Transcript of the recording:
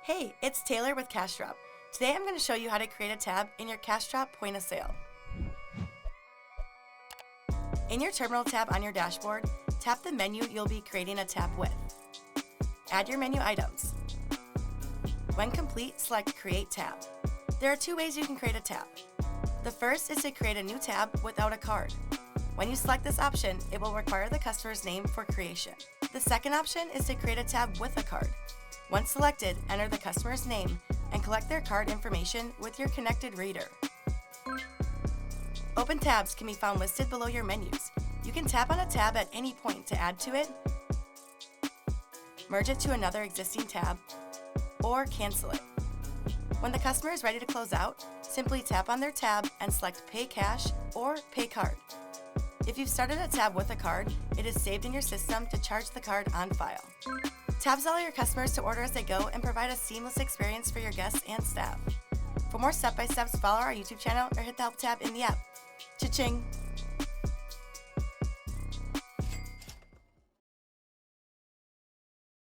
Hey, it's Taylor with CashDrop. Today I'm going to show you how to create a tab in your CashDrop Point of Sale. In your Terminal tab on your dashboard, tap the menu you'll be creating a tab with. Add your menu items. When complete, select Create Tab. There are two ways you can create a tab. The first is to create a new tab without a card. When you select this option, it will require the customer's name for creation. The second option is to create a tab with a card. Once selected, enter the customer's name and collect their card information with your connected reader. Open tabs can be found listed below your menus. You can tap on a tab at any point to add to it, merge it to another existing tab, or cancel it. When the customer is ready to close out, simply tap on their tab and select Pay Cash or Pay Card. If you've started a tab with a card, it is saved in your system to charge the card on file. Tabs allow your customers to order as they go and provide a seamless experience for your guests and staff. For more step-by-steps, follow our YouTube channel or hit the Help tab in the app. Cha-ching!